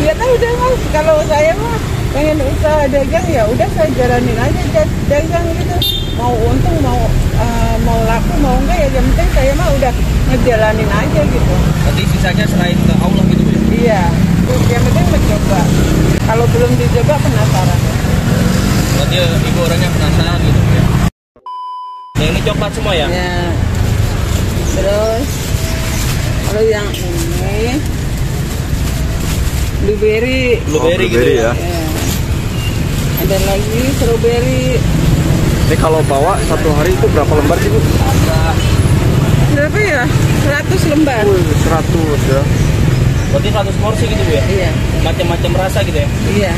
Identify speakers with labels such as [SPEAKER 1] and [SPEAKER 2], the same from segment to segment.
[SPEAKER 1] Ya tahu udah mas, kalau saya mah pengen usaha dagang ya udah saya jalanin aja dagang gitu. Mau untung mau laku mau enggak ya yang penting saya mah udah ngejalanin aja gitu.
[SPEAKER 2] Nanti sisanya selain ke Allah gitu ya?
[SPEAKER 1] Iya, yang penting mencoba. Kalau belum dicoba penasaran.
[SPEAKER 2] Berarti ibu orangnya penasaran gitu ya? Yang ini coklat semua ya?
[SPEAKER 1] Ya. Terus kalau yang ini blueberry.
[SPEAKER 2] Blueberry gitu ya?
[SPEAKER 1] Ya. Ada lagi strawberry.
[SPEAKER 3] Ini kalau bawa satu hari itu berapa lembar sih Bu?
[SPEAKER 1] Berapa ya? 100 lembar.
[SPEAKER 3] 100 ya.
[SPEAKER 2] Berarti 100 porsi gitu Bu ya?
[SPEAKER 1] Iya.
[SPEAKER 2] Macam-macam rasa gitu ya?
[SPEAKER 1] Iya.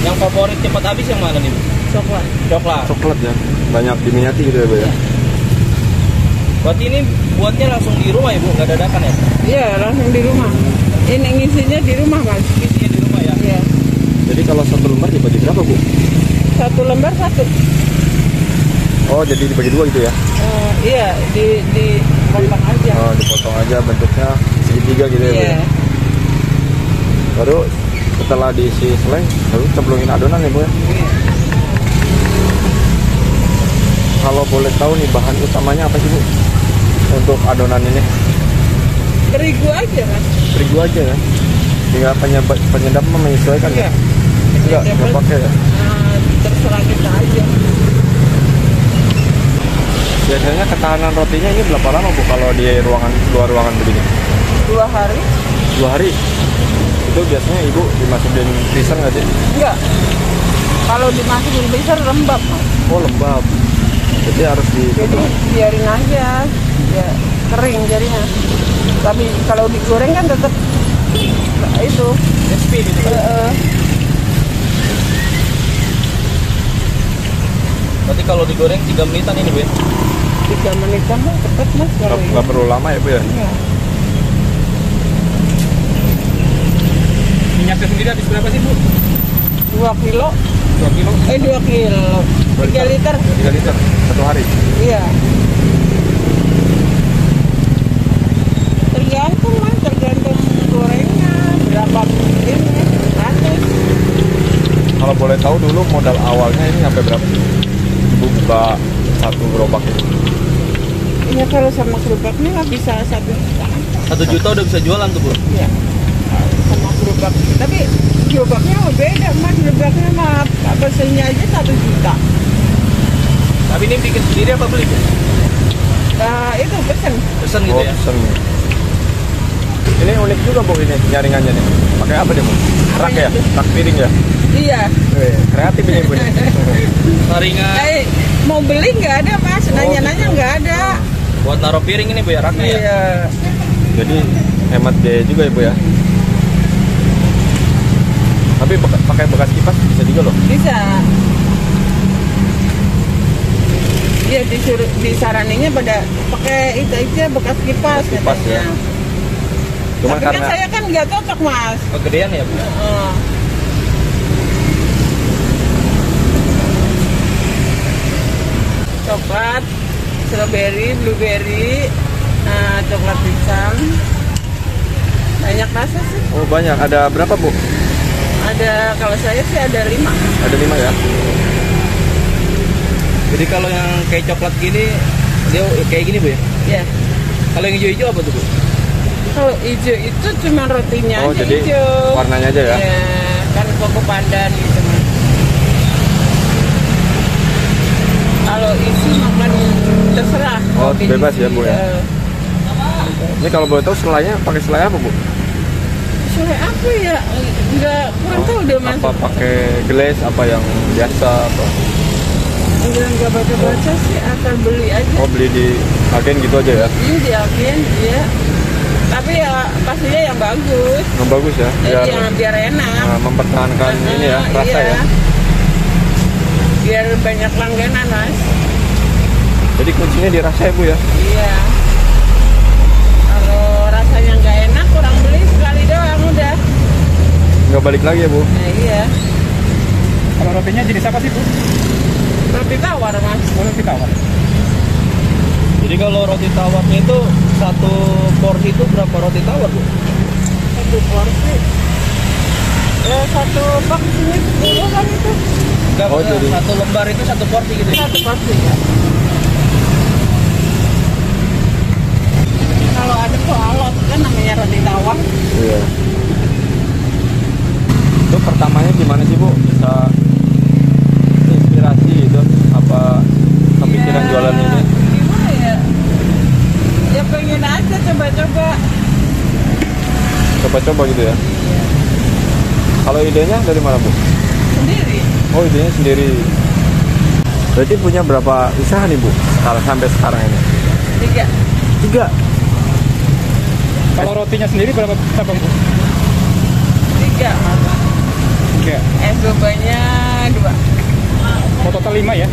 [SPEAKER 2] Yang favorit cepat habis yang mana nih Bu?
[SPEAKER 1] Coklat.
[SPEAKER 2] Coklat.
[SPEAKER 3] Coklat ya. Banyak diminati gitu ya Bu ya.
[SPEAKER 2] Berarti ini buatnya langsung di rumah ya Bu? Nggak dadakan ya?
[SPEAKER 1] Iya, langsung di rumah. Ini ngisinya di rumah mas.
[SPEAKER 2] Isinya di rumah ya?
[SPEAKER 1] Iya.
[SPEAKER 3] Jadi kalau satu lembar dibagi berapa Bu?
[SPEAKER 1] 1 lembar 1.
[SPEAKER 3] Oh jadi dibagi 2 gitu ya?
[SPEAKER 1] Iya, dipotong aja.
[SPEAKER 3] Oh dipotong aja bentuknya segitiga gitu ya Bu
[SPEAKER 1] Iya.
[SPEAKER 3] ya? Baru setelah diisi selai, baru cemplungin adonan ya Bu ya?
[SPEAKER 1] Iya.
[SPEAKER 3] Kalau boleh tahu nih bahan utamanya apa sih Bu? Untuk adonan ini?
[SPEAKER 1] Terigu aja mas.
[SPEAKER 3] Terigu aja ya? Tinggal penyedap menyesuaikan ya? Enggak pakai ya?
[SPEAKER 1] Terserah kita aja.
[SPEAKER 3] Biasanya ketahanan rotinya ini berapa lama Bu kalau di luar ruangan begini?
[SPEAKER 1] 2 hari?
[SPEAKER 3] 2 hari? Itu biasanya Ibu dimasukin freezer nggak sih?
[SPEAKER 1] Enggak. Kalau dimasukin freezer lembab mas.
[SPEAKER 3] Oh lembab. Jadi harus
[SPEAKER 1] Jadi biarin aja. Ya kering jadinya. Tapi kalau digoreng kan tetap itu.
[SPEAKER 2] SP gitu kan? Berarti kalau digoreng 3 menitan ini Bu ya?
[SPEAKER 1] 3 menitan mah cepet mas kalau ini.
[SPEAKER 3] nggak perlu lama ya Bu ya?
[SPEAKER 1] Iya.
[SPEAKER 2] Minyaknya sendiri habis berapa sih Bu?
[SPEAKER 1] 2 kilo.
[SPEAKER 2] 2 kilo?
[SPEAKER 1] 2 kilo. 3 liter.
[SPEAKER 3] 3 liter satu hari?
[SPEAKER 1] Iya. Tergantung mas, tergantung gorengnya berapa ini 100.
[SPEAKER 3] Kalau boleh tahu dulu modal awalnya ini sampai berapa sih? Ibu buka satu gerobak ini?
[SPEAKER 1] Iya kalau sama gerobaknya nggak bisa 1 juta.
[SPEAKER 2] 1 juta udah bisa jualan tuh Bu?
[SPEAKER 1] Iya. Sama gerobak. Tapi gerobaknya beda mas, gerobaknya mah bersihnya aja 1 juta.
[SPEAKER 2] Tapi ini bikin sendiri apa beli Bu?
[SPEAKER 1] Itu pesen.
[SPEAKER 2] Pesen gitu
[SPEAKER 3] Oh
[SPEAKER 2] ya?
[SPEAKER 3] pesen. Ini unik juga Bu ini nyaringannya nih. Pakai apa nih Bu? Rak ya?
[SPEAKER 1] itu?
[SPEAKER 3] Rak piring ya?
[SPEAKER 1] Iya.
[SPEAKER 3] Kreatif ini Bu.
[SPEAKER 2] Saringan
[SPEAKER 1] Mau beli nggak ada mas, nanya-nanya nggak ada.
[SPEAKER 2] buat naruh piring ini Bu ya, raknya ya?
[SPEAKER 1] Iya.
[SPEAKER 3] Jadi hemat biaya juga ya Bu ya. Tapi pakai bekas kipas bisa juga loh.
[SPEAKER 1] Bisa. Iya disaraninnya pada pakai itu aja bekas kipas
[SPEAKER 3] Kipas
[SPEAKER 1] katanya.
[SPEAKER 3] ya. Cuma
[SPEAKER 1] Tapi
[SPEAKER 3] karena
[SPEAKER 1] kan saya kan nggak cocok mas.
[SPEAKER 2] Kegedean ya Bu?
[SPEAKER 1] Heeh. Coklat, strawberry, blueberry, coklat pisang. Banyak rasa sih.
[SPEAKER 3] oh banyak. Ada berapa Bu?
[SPEAKER 1] Ada kalau saya sih ada 5.
[SPEAKER 3] Ada 5 ya.
[SPEAKER 2] Jadi kalau yang kayak coklat gini, dia kayak gini Bu ya?
[SPEAKER 1] Ya.
[SPEAKER 2] Kalau yang hijau-hijau apa tuh Bu?
[SPEAKER 1] Kalau hijau itu cuma rotinya
[SPEAKER 3] Oh
[SPEAKER 1] aja
[SPEAKER 3] jadi
[SPEAKER 1] hijau.
[SPEAKER 3] warnanya aja ya.
[SPEAKER 1] Ya, kan koko pandan gitu mas. Kalau isi makan terserah.
[SPEAKER 3] Oh,
[SPEAKER 1] mau pilih
[SPEAKER 3] bebas ya, Bu, ya?
[SPEAKER 1] iya.
[SPEAKER 3] Ini kalau boleh tahu selainya pakai selai apa Bu?
[SPEAKER 1] Selai apa ya? Enggak kurang tahu deh mas.
[SPEAKER 3] Apa pakai gelas apa yang biasa apa?
[SPEAKER 1] Enggak baca-baca sih, asal beli aja.
[SPEAKER 3] Oh beli di agen gitu aja ya?
[SPEAKER 1] Di agen ya. Tapi ya pastinya yang bagus.
[SPEAKER 3] Yang bagus ya?
[SPEAKER 1] Biar enak.
[SPEAKER 3] Mempertahankan ini ya rasa
[SPEAKER 1] iya.
[SPEAKER 3] ya.
[SPEAKER 1] Biar banyak langganan mas.
[SPEAKER 3] Jadi kuncinya di rasa ya Bu ya?
[SPEAKER 1] Iya. Kalau rasanya nggak enak, kurang beli sekali doang udah.
[SPEAKER 3] Nggak balik lagi ya Bu?
[SPEAKER 1] Nah, iya.
[SPEAKER 2] Kalau rotinya jenis apa sih Bu?
[SPEAKER 1] Roti tawar mas.
[SPEAKER 2] Roti tawar. Jadi kalau roti tawarnya itu satu porsi itu berapa roti tawar Bu?
[SPEAKER 1] 1 porsi Ya satu box ini 10 kan itu.
[SPEAKER 2] Enggak,
[SPEAKER 3] Oh, jadi-
[SPEAKER 2] satu lembar itu satu porsi gitu ya?
[SPEAKER 1] Satu porsi ya. Kalau ada kok alot kan namanya roti tawar.
[SPEAKER 3] Iya. Itu pertamanya gimana sih Bu? Bisa inspirasi itu apa kepikiran
[SPEAKER 1] Ya,
[SPEAKER 3] jualan ini?
[SPEAKER 1] Gimana ya? Ya pengen aja coba-coba.
[SPEAKER 3] Coba-coba gitu ya. Kalau idenya dari mana Bu?
[SPEAKER 1] Sendiri.
[SPEAKER 3] Oh, idenya sendiri. Berarti punya berapa usaha nih Bu? Sampai sekarang ini?
[SPEAKER 1] 3.
[SPEAKER 3] 3.
[SPEAKER 4] Kalau rotinya sendiri berapa cabang, Bu?
[SPEAKER 1] 3 malah.
[SPEAKER 4] 3.
[SPEAKER 1] Es bobanya 2.
[SPEAKER 4] Oh, total 5 ya?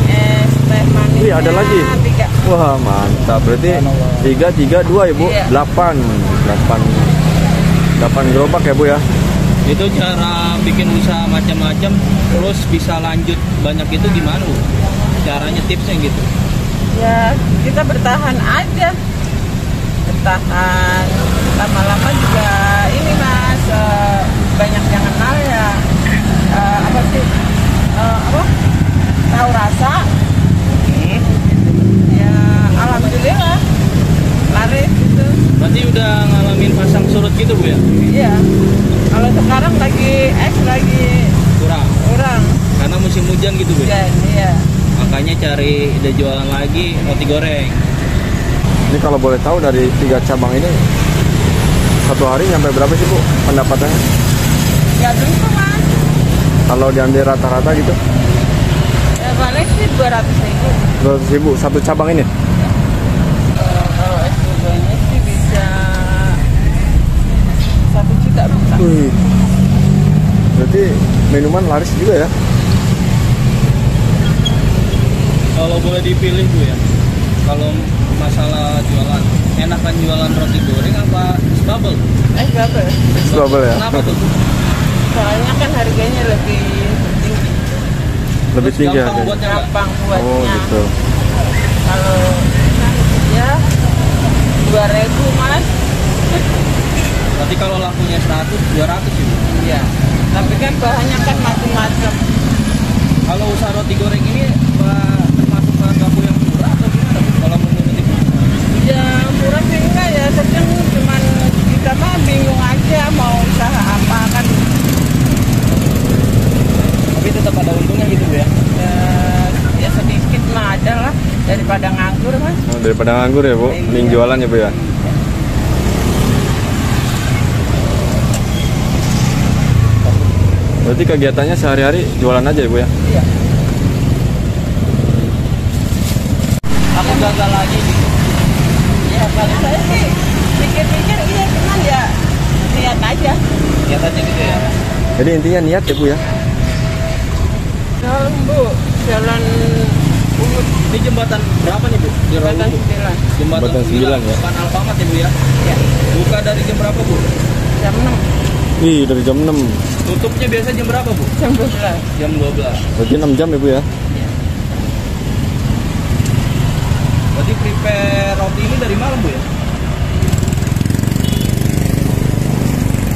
[SPEAKER 1] Es teh manisnya
[SPEAKER 3] Iya, ada lagi.
[SPEAKER 1] 3.
[SPEAKER 3] Wah, mantap. Berarti 3, 3, 2 ya Bu?
[SPEAKER 1] Iya.
[SPEAKER 3] 8 gerobak ya Bu ya?
[SPEAKER 2] Itu cara bikin usaha macam-macam terus bisa lanjut banyak itu gimana Bu? Caranya, tipsnya gitu.
[SPEAKER 1] Ya kita bertahan aja, bertahan lama-lama juga ini Mas, banyak yang kenal ya, apa sih, apa, tahu rasa. Ya alhamdulillah laris gitu.
[SPEAKER 2] Berarti udah ngalamin pasang surut gitu Bu ya?
[SPEAKER 1] Iya, kalau sekarang lagi
[SPEAKER 2] Kurang.
[SPEAKER 1] kurang
[SPEAKER 2] Karena musim hujan gitu Bu ya?
[SPEAKER 1] dan iya.
[SPEAKER 2] Makanya cari ide jualan lagi roti goreng.
[SPEAKER 3] Ini kalau boleh tahu dari 3 cabang ini satu hari nyampe berapa sih Bu pendapatannya?
[SPEAKER 1] Ya tentu Mas,
[SPEAKER 3] Kalau diambil rata-rata gitu?
[SPEAKER 1] ya paling sih 200.000.
[SPEAKER 3] 200.000 satu cabang ini?
[SPEAKER 1] Kalau es bobanya sih bisa 1 juta bisa.
[SPEAKER 3] Wih. Berarti minuman laris juga ya?
[SPEAKER 2] Kalau boleh dipilih Bu ya, kalau masalah jualan, enakan jualan roti goreng apa es bubble?
[SPEAKER 1] Es bubble.
[SPEAKER 3] Es bubble ya?
[SPEAKER 2] Kenapa tuh?
[SPEAKER 1] Soalnya kan harganya lebih tinggi,
[SPEAKER 3] Lebih
[SPEAKER 2] Terus
[SPEAKER 3] tinggi
[SPEAKER 2] gampang
[SPEAKER 3] harganya?
[SPEAKER 2] buatnya nggak?
[SPEAKER 1] gampang buatnya.
[SPEAKER 3] Oh gitu.
[SPEAKER 1] Kalau kan ya 2.000 Mas.
[SPEAKER 2] Berarti kalau lakunya 100, 200 sih Bu.
[SPEAKER 1] Iya. Tapi kan bahannya kan macam-macam.
[SPEAKER 2] Kalau usaha roti goreng ini termasuk bahan baku yang murah atau gimana Bu? Kalau menurut Ibu?
[SPEAKER 1] Ya murah sih enggak ya, sedang cuman kita mah bingung aja mau usaha apa kan.
[SPEAKER 2] Tapi tetap ada untungnya gitu Bu ya?
[SPEAKER 1] Ya sedikit mah ada lah daripada nganggur Mas.
[SPEAKER 3] Oh, daripada nganggur ya Bu? Mending jualan ya Bu ya? Berarti kegiatannya sehari-hari jualan aja ya Bu ya?
[SPEAKER 1] Iya.
[SPEAKER 2] Aku gagal lagi gitu.
[SPEAKER 1] Ya kalau saya sih pikir-pikir iya, cuman ya lihat aja.
[SPEAKER 2] Lihat aja gitu ya.
[SPEAKER 3] Jadi intinya niat ya Bu ya?
[SPEAKER 1] Jalan Bu, jalan Ubud,
[SPEAKER 2] Ini jembatan berapa nih Bu? Di
[SPEAKER 1] jembatan
[SPEAKER 2] Rawu, Bu?
[SPEAKER 1] 9
[SPEAKER 3] Jembatan 9 ya?
[SPEAKER 2] Depan Alfamart ya Bu ya?
[SPEAKER 1] ya,
[SPEAKER 2] Buka dari jam berapa Bu?
[SPEAKER 1] jam 6,
[SPEAKER 3] Wih, dari jam 6.
[SPEAKER 2] Tutupnya biasa jam berapa Bu?
[SPEAKER 1] jam 12.
[SPEAKER 2] Jam 12.
[SPEAKER 3] Berarti 6 jam ya Bu ya?
[SPEAKER 2] Berarti prepare roti ini dari malam Bu ya?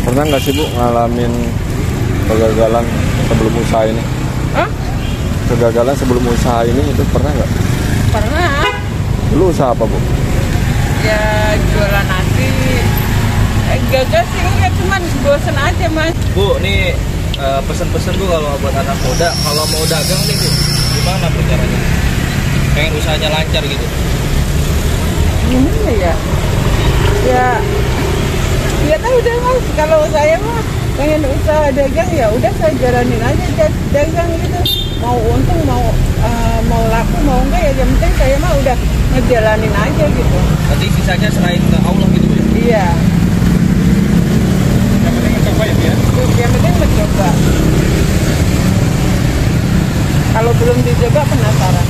[SPEAKER 3] Pernah nggak sih Bu ngalamin kegagalan sebelum usaha ini?
[SPEAKER 1] Hah?
[SPEAKER 3] Kegagalan sebelum usaha ini itu pernah nggak?
[SPEAKER 1] Pernah.
[SPEAKER 3] Dulu usaha apa Bu?
[SPEAKER 1] Ya jualan nasi. Gagal sih enggak, cuman bosen aja Mas.
[SPEAKER 2] Bu, nih pesen-pesen Bu kalau buat anak muda, kalau mau dagang nih Bu, gimana Bu caranya? Pengen usahanya lancar gitu.
[SPEAKER 1] Gimana ya? Ya tahu deh Mas, kalau saya mah pengen usaha dagang ya udah saya jalanin aja dagang gitu. Mau untung mau laku mau enggak ya yang penting saya mah udah ngejalanin aja gitu.
[SPEAKER 2] Nanti sisanya serahin ke Allah gitu Bu ya?
[SPEAKER 1] Iya.
[SPEAKER 4] Yang penting mencoba ya, Bu ya?
[SPEAKER 1] Yang penting mencoba. Kalau belum dicoba penasaran.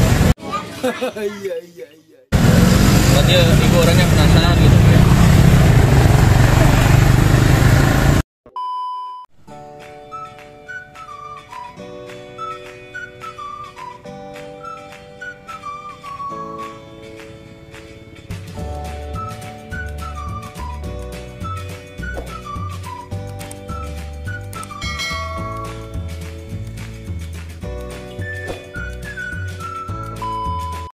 [SPEAKER 2] Berarti Ibu orangnya penasaran gitu Bu ya?